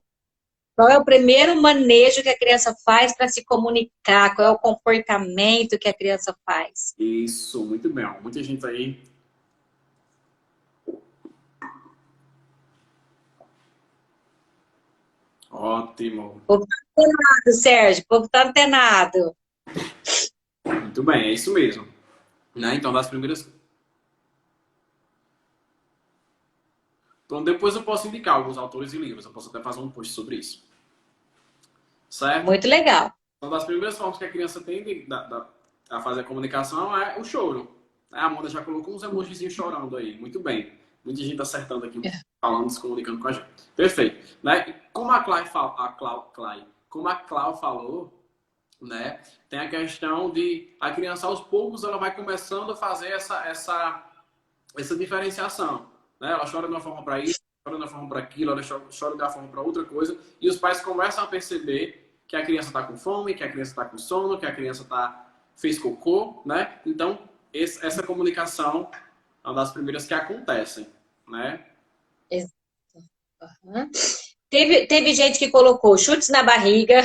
é o primeiro manejo que a criança faz para se comunicar? Qual é o comportamento que a criança faz? Isso, muito bem. Ó. Muita gente aí. Ótimo. O povo tá antenado, Sérgio. O povo tá antenado. Muito bem, é isso mesmo. Né? Então, das primeiras. Então, depois eu posso indicar alguns autores e livros. Eu posso até fazer um post sobre isso. Certo? Muito legal. Então, das primeiras formas que a criança tem a fazer a comunicação é o choro. A Amanda já colocou uns emojizinhos chorando aí. Muito bem. Muita gente acertando aqui, falando, se comunicando com a gente. Perfeito. Né? E como como a Clau falou, né? Tem a questão de a criança aos poucos ela vai começando a fazer essa diferenciação, né? Ela chora de uma forma para isso, chora de uma forma para aquilo, ela chora de uma forma para outra coisa e os pais começam a perceber que a criança está com fome, que a criança está com sono, que a criança fez cocô, né? Então essa comunicação é uma das primeiras que acontecem, né? Exato. Uhum. Teve gente que colocou chutes na barriga,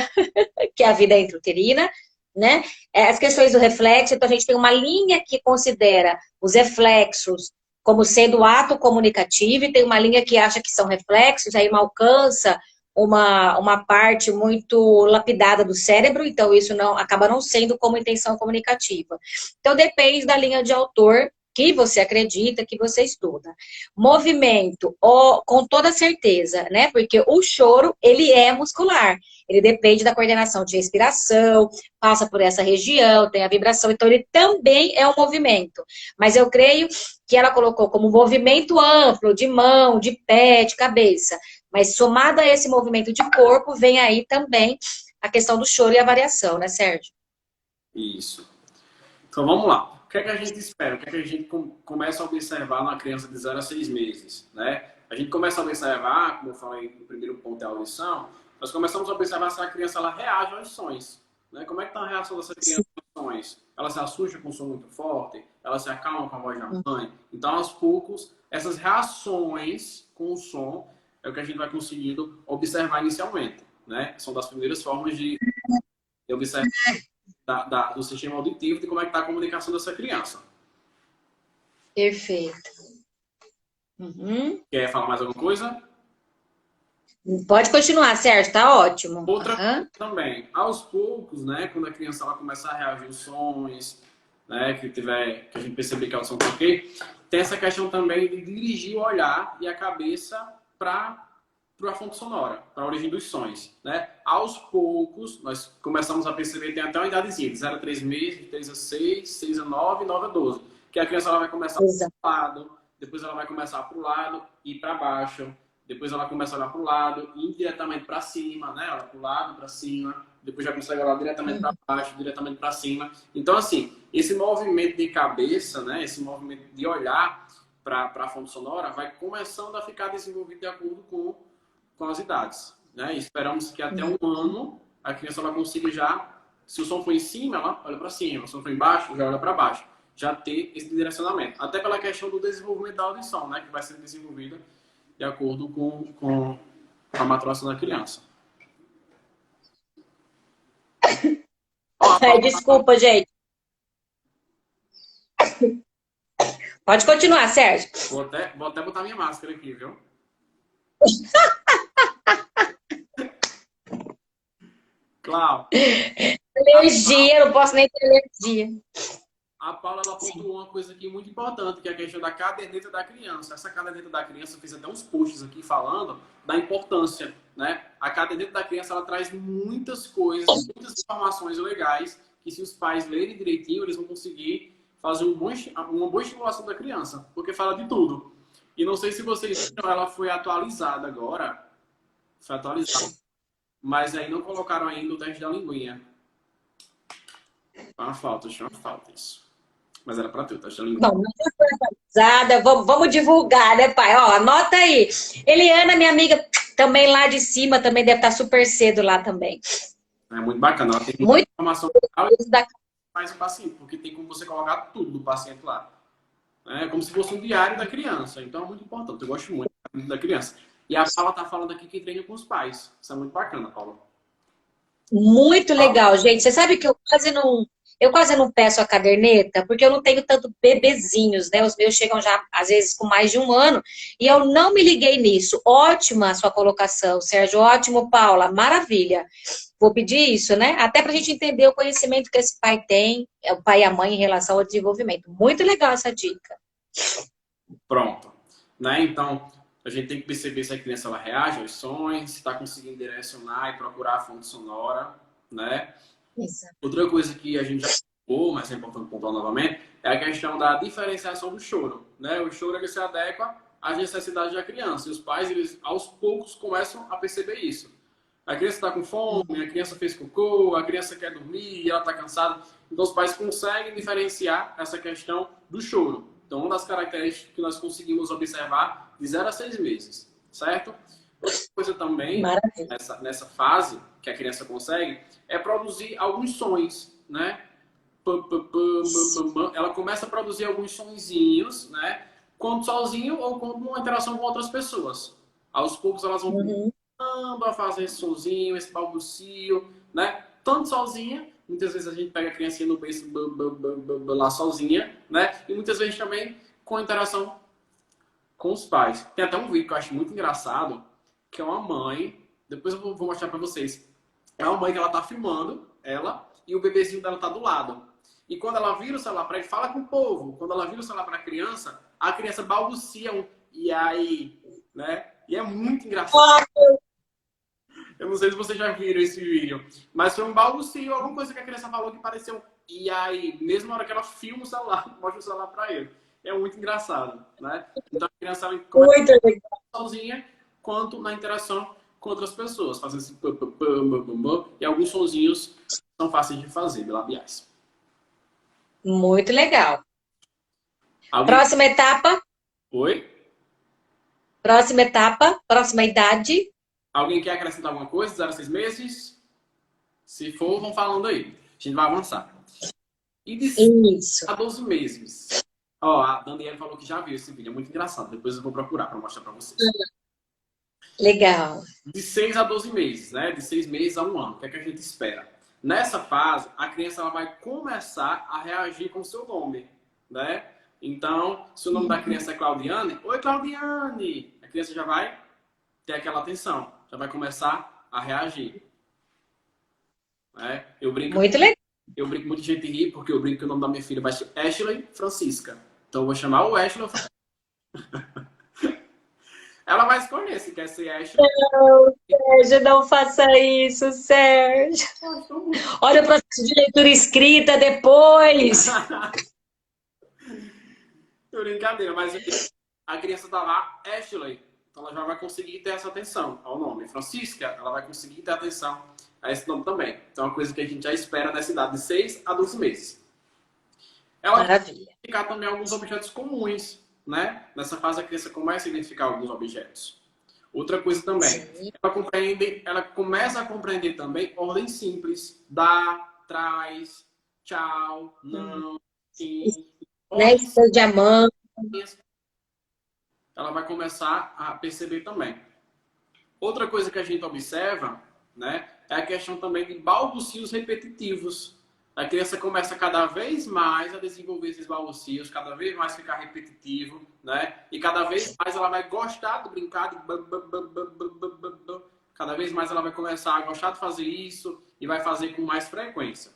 que é a vida intrauterina, né? As questões do reflexo, então a gente tem uma linha que considera os reflexos como sendo ato comunicativo, e tem uma linha que acha que são reflexos, aí não alcança uma parte muito lapidada do cérebro, então isso não acaba não sendo como intenção comunicativa. Então depende da linha de autor que você acredita, que você estuda. Movimento, com toda certeza, né? Porque o choro, ele é muscular. Ele depende da coordenação de respiração, passa por essa região, tem a vibração, então ele também é um movimento. Mas eu creio que ela colocou como movimento amplo, de mão, de pé, de cabeça. Mas somado a esse movimento de corpo, vem aí também a questão do choro e a variação, né, Sérgio? Isso. Então vamos lá. O que é que a gente espera? O que é que a gente começa a observar na criança de 0 a 6 meses? Né? A gente começa a observar, como eu falei no primeiro ponto da audição, nós começamos a observar se a criança ela reage aos sons. Né? Como é que está a reação dessa criança aos sons? Ela se assusta com um som muito forte? Ela se acalma com a voz da mãe? Então, aos poucos, essas reações com o som é o que a gente vai conseguindo observar inicialmente. Né? São das primeiras formas de observar do sistema auditivo de como é que está a comunicação dessa criança. Perfeito. Uhum. Quer falar mais alguma coisa? Pode continuar, Sérgio, tá ótimo. Outra coisa também, aos poucos, né, quando a criança ela começar a reagir aos sons, né, que a gente perceber que é o som tá ok, tem essa questão também de dirigir o olhar e a cabeça para a fonte sonora, para a origem dos sons, né? Aos poucos, nós começamos a perceber, tem até uma idadezinha, de 0 a 3 meses, de 3 a 6, 6 a 9, 9 a 12, que a criança ela vai começar Exato. para o lado, depois ela vai começar para o lado e para baixo, depois ela começa a olhar para o lado e diretamente para cima, né? Ela para o lado, para cima, depois já consegue olhar diretamente para baixo, diretamente para cima. Então, assim, esse movimento de cabeça, né? Esse movimento de olhar para a fonte sonora vai começando a ficar desenvolvido de acordo com as idades, né? E esperamos que até um ano a criança ela consiga já Se o som for em cima, ela olha para cima. Se o som for embaixo, já olha para baixo. Já ter esse direcionamento. Até pela questão do desenvolvimento da audição, né? Que vai ser desenvolvida de acordo com a maturação da criança. Ai, desculpa, gente. Pode continuar, Sérgio. Vou até botar minha máscara aqui, viu? Clau. Alergia, não posso nem ter alergia. A Paula ela pontuou uma coisa aqui muito importante, que é a questão da caderneta da criança. Essa caderneta da criança, eu fiz até uns posts aqui falando da importância, né? A caderneta da criança, ela traz muitas coisas, muitas informações legais, que se os pais lerem direitinho, eles vão conseguir fazer uma boa estimulação da criança, porque fala de tudo. E não sei se vocês viram, ela foi atualizada agora, foi atualizada, mas aí não colocaram ainda o teste da linguinha. Uma falta isso. Mas era para ter o teste da linguinha. Bom, não foi atualizada, vamos divulgar, né, pai? Ó, anota aí. Eliana, minha amiga, também lá de cima, também deve estar super cedo lá também. É muito bacana, ela tem muita informação mais o paciente, porque tem como você colocar tudo do paciente lá. É como se fosse um diário da criança. Então é muito importante. Eu gosto muito da criança. E a Paula tá falando aqui que treina com os pais. Isso é muito bacana, Paula. Muito legal, gente. Você sabe que eu quase não peço a caderneta, porque eu não tenho tanto bebezinhos, né? Os meus chegam já, às vezes, com mais de 1 ano, e eu não me liguei nisso. Ótima a sua colocação, Sérgio. Ótimo, Paula. Maravilha. Vou pedir isso, né? Até para a gente entender o conhecimento que esse pai tem, o pai e a mãe, em relação ao desenvolvimento. Muito legal essa dica. Pronto. Né? Então, a gente tem que perceber se a criança ela reage aos sons, se está conseguindo direcionar e procurar a fonte sonora, né? Exato. Outra coisa que a gente já falou, mas é importante pontuar novamente, é a questão da diferenciação do choro, né? O choro ele se adequa às necessidades da criança. E os pais, eles, aos poucos, começam a perceber isso. A criança está com fome, a criança fez cocô, a criança quer dormir, ela está cansada. Então, os pais conseguem diferenciar essa questão do choro. Então, uma das características que nós conseguimos observar de 0 a 6 meses, certo? Outra coisa também, nessa fase que a criança consegue, é produzir alguns sons, né? Ela começa a produzir alguns sonzinhos, né? Quando sozinho ou quando numa interação com outras pessoas. Aos poucos elas vão começando a fazer esse sonzinho, esse balbucio, né? Tanto sozinha, muitas vezes a gente pega a criancinha no berço lá sozinha, né? E muitas vezes também com interação com os pais. Tem até um vídeo que eu acho muito engraçado, que é uma mãe, depois eu vou mostrar pra vocês. É uma mãe que ela tá filmando, ela, e o bebezinho dela tá do lado. E quando ela vira o celular pra ele, fala com o povo. Quando ela vira o celular pra criança, a criança balbucia um e aí, né? E é muito engraçado. Eu não sei se vocês já viram esse vídeo, mas foi um balbucio, alguma coisa que a criança falou que pareceu e aí, mesmo na hora que ela filma o celular, mostra o celular pra ele. É muito engraçado, né? Então a criança ela começa sozinha, quanto na interação com outras pessoas, fazendo esse e alguns sonzinhos são fáceis de fazer, bilabiais. Muito legal. Próxima etapa. Oi? Próxima etapa, próxima idade. Alguém quer acrescentar alguma coisa? 0 a 6 meses? Se for, vão falando aí. A gente vai avançar. E de 6 a 12 meses. Ó, a Daniela falou que já viu esse vídeo. É muito engraçado. Depois eu vou procurar para mostrar para vocês. Legal. De 6 a 12 meses, né? De 6 meses a 1 ano. O que é que a gente espera? Nessa fase, a criança ela vai começar a reagir com o seu nome, né? Então, se o nome da criança é Claudiane, oi Claudiane! A criança já vai ter aquela atenção, já vai começar a reagir. Né? Muito legal. Eu brinco, muita gente ri, porque eu brinco que o nome da minha filha vai ser Ashley Francisca. Então eu vou chamar o Ashley Francisca. Ela vai escolher se quer ser Ashley. Não, Sérgio, não faça isso, Sérgio. Olha o processo de leitura escrita depois. Brincadeira, mas a criança tá lá, Ashley. Então ela já vai conseguir ter essa atenção ao nome. Francisca, ela vai conseguir ter atenção a esse nome também. Então é uma coisa que a gente já espera nessa idade de 6 a 12 meses. Ela vai identificar também alguns objetos comuns, né? Nessa fase a criança começa a identificar alguns objetos. Outra coisa também, ela começa a compreender também ordem simples, dar, traz, tchau, não, sim. Né? Estou de amando. Ela vai começar a perceber também. Outra coisa que a gente observa, né, é a questão também de balbucios repetitivos. A criança começa cada vez mais a desenvolver esses balbucios, cada vez mais ficar repetitivo, né? E cada vez mais ela vai gostar de brincar de cada vez mais ela vai começar a gostar de fazer isso e vai fazer com mais frequência.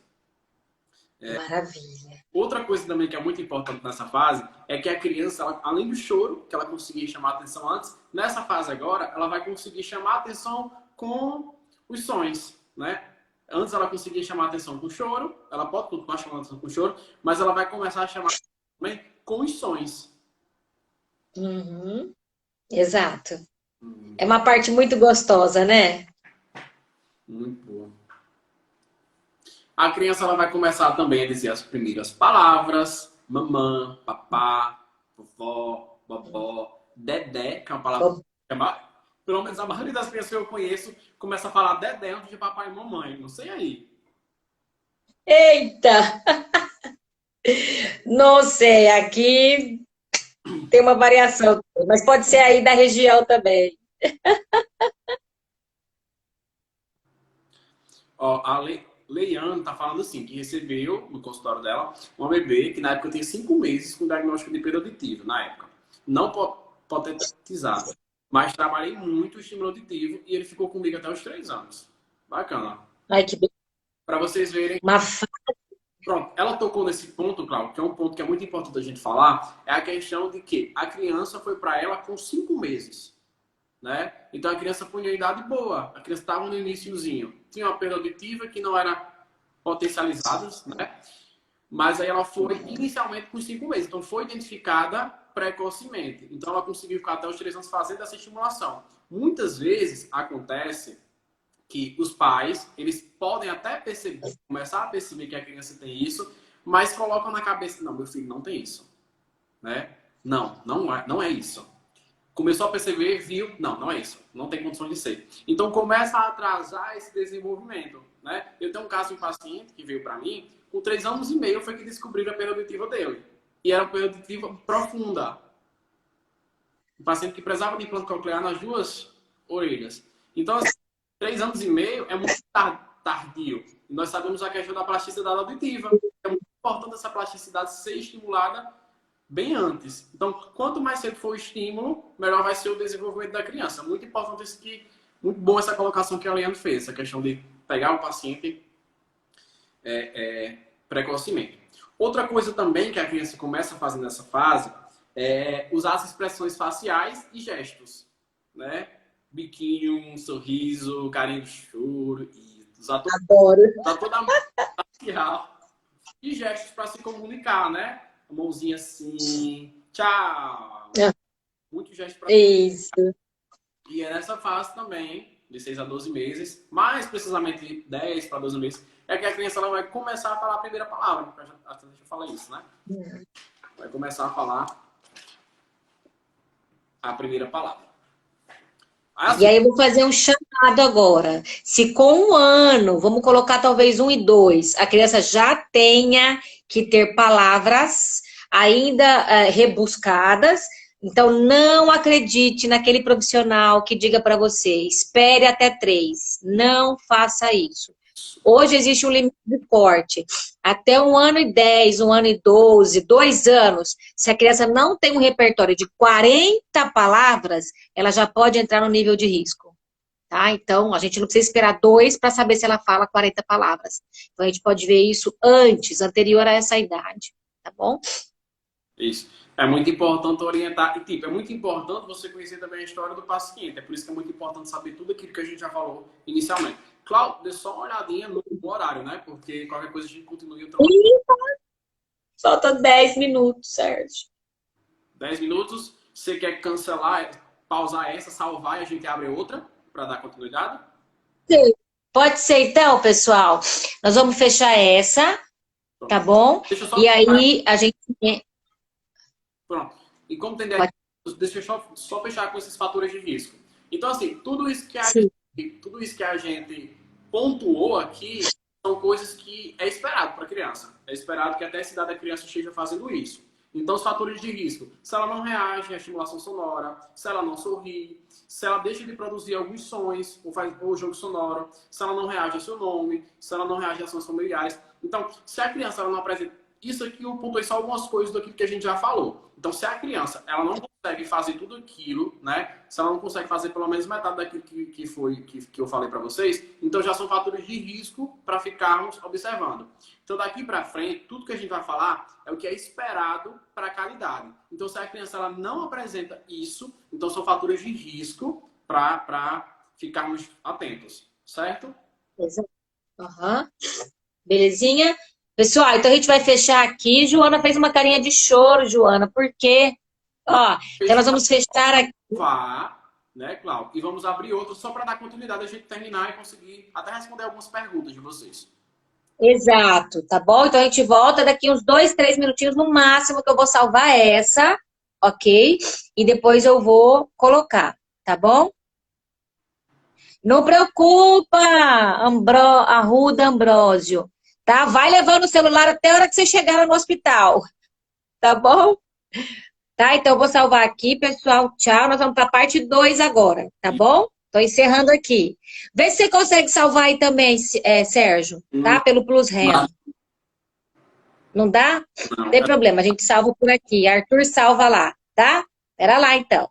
Maravilha. Outra coisa também que é muito importante nessa fase é que a criança, além do choro, que ela conseguia chamar a atenção antes, nessa fase agora, ela vai conseguir chamar a atenção com os sons, né? Antes ela conseguia chamar a atenção com o choro, ela pode continuar chamando a atenção com o choro, mas ela vai começar a chamar também com os sons. Uhum. Exato. É uma parte muito gostosa, né? Muito boa. A criança ela vai começar também a dizer as primeiras palavras: mamã, papá, vovó, vovó, dedé, que é uma palavra que pelo menos a maioria das crianças que eu conheço começa a falar dedé antes de papai e mamãe. Não sei aí. Eita! Não sei, aqui tem uma variação, mas pode ser aí da região também. Ó, a Leiane tá falando assim, que recebeu no consultório dela uma bebê que na época tinha 5 meses com diagnóstico de perda auditiva, na época. Não potencializado, mas trabalhei muito o estímulo auditivo e ele ficou comigo até os 3 anos. Bacana. Ai, que Para vocês verem. uma Pronto, ela tocou nesse ponto, Cláudio, que é um ponto que é muito importante a gente falar, é a questão de que a criança foi para ela com 5 meses, né? Então a criança foi em idade boa, a criança estava no iniciozinho, tinha uma perda auditiva que não era potencializada, né? Mas aí ela foi inicialmente com 5 meses, então foi identificada precocemente. Então ela conseguiu ficar até os 3 anos fazendo essa estimulação. Muitas vezes acontece que os pais, eles podem até perceber, começar a perceber que a criança tem isso, mas colocam na cabeça, não, meu filho não tem isso, né? Não é isso. Começou a perceber, viu, não é isso, não tem condições de ser. Então começa a atrasar esse desenvolvimento, né? Eu tenho um caso de um paciente que veio para mim, com 3 anos e meio foi que descobriram a perda auditiva dele. E era uma perda auditiva profunda. Um paciente que precisava de implante coclear nas 2 orelhas. Então, assim, 3 anos e meio é muito tardio. E nós sabemos a questão da plasticidade auditiva. É muito importante essa plasticidade ser estimulada bem antes. Então, quanto mais cedo for o estímulo, melhor vai ser o desenvolvimento da criança. Muito importante isso que, muito bom essa colocação que a Leandro fez, essa questão de pegar o paciente precocemente. Outra coisa também que a criança começa a fazer nessa fase é usar as expressões faciais e gestos, né? Biquinho, um sorriso, carinho de choro, e usar toda a facial e gestos para se comunicar, né? A mãozinha assim, tchau. Muito gesto para isso. E é nessa fase também, de 6 a 12 meses, mais precisamente de 10 para 12 meses, é que a criança ela vai começar a falar a primeira palavra. Deixa eu falar isso, né? Vai começar a falar a primeira palavra. E aí eu vou fazer um chamado agora. Se com 1 ano, vamos colocar talvez 1 e 2, a criança já tenha que ter palavras ainda rebuscadas, então não acredite naquele profissional que diga para você, espere até 3. Não faça isso. Hoje existe um limite de corte. Até 1 ano e 10, 1 ano e 12, 2 anos, se a criança não tem um repertório de 40 palavras, ela já pode entrar no nível de risco. Tá? Então, a gente não precisa esperar 2 para saber se ela fala 40 palavras. Então, a gente pode ver isso antes, anterior a essa idade. Tá bom? Isso. É muito importante orientar. E, tipo, é muito importante você conhecer também a história do paciente. É por isso que é muito importante saber tudo aquilo que a gente já falou inicialmente. Cláudio, dê só uma olhadinha no horário, né? Porque qualquer coisa a gente continua em outro horário. Falta 10 minutos, Sérgio. 10 minutos. Você quer cancelar, pausar essa, salvar e a gente abre outra para dar continuidade? Sim. Pode ser então, pessoal. Nós vamos fechar essa, tá bom? E aí a gente... Pronto. E como tem deixa eu só fechar com esses fatores de risco. Então, assim, tudo isso que a gente pontuou aqui são coisas que é esperado para a criança. É esperado que até essa idade a criança esteja fazendo isso. Então, os fatores de risco, se ela não reage à estimulação sonora, se ela não sorri, se ela deixa de produzir alguns sons, ou faz o jogo sonoro, se ela não reage ao seu nome, se ela não reage às ações familiares. Então, se a criança ela não apresenta... Isso aqui eu pontuei só algumas coisas daquilo que a gente já falou. Então, se a criança ela não consegue fazer tudo aquilo, né? Se ela não consegue fazer pelo menos metade daquilo que eu falei para vocês, então já são fatores de risco para ficarmos observando. Então, daqui para frente, tudo que a gente vai falar é o que é esperado para a qualidade. Então, se a criança ela não apresenta isso, então são fatores de risco para ficarmos atentos, certo? Exato. Uhum. Belezinha? Pessoal, então a gente vai fechar aqui. Joana fez uma carinha de choro, Joana. Por quê? Ó, então nós vamos fechar aqui. Vá, né, Cláudio? E vamos abrir outro só para dar continuidade a gente terminar e conseguir até responder algumas perguntas de vocês. Exato, tá bom? Então a gente volta daqui uns 2, 3 minutinhos no máximo que eu vou salvar essa, ok? E depois eu vou colocar, tá bom? Não preocupa, Arruda Ambrósio, tá? Vai levando o celular até a hora que você chegar no hospital, tá bom? Tá, então eu vou salvar aqui, pessoal. Tchau. Nós vamos para a parte 2 agora, tá bom? Tô encerrando aqui. Vê se você consegue salvar aí também, Sérgio, tá? Pelo Plus Renda. Não dá? Não tem problema, a gente salva por aqui. Arthur salva lá, tá? Pera lá, então.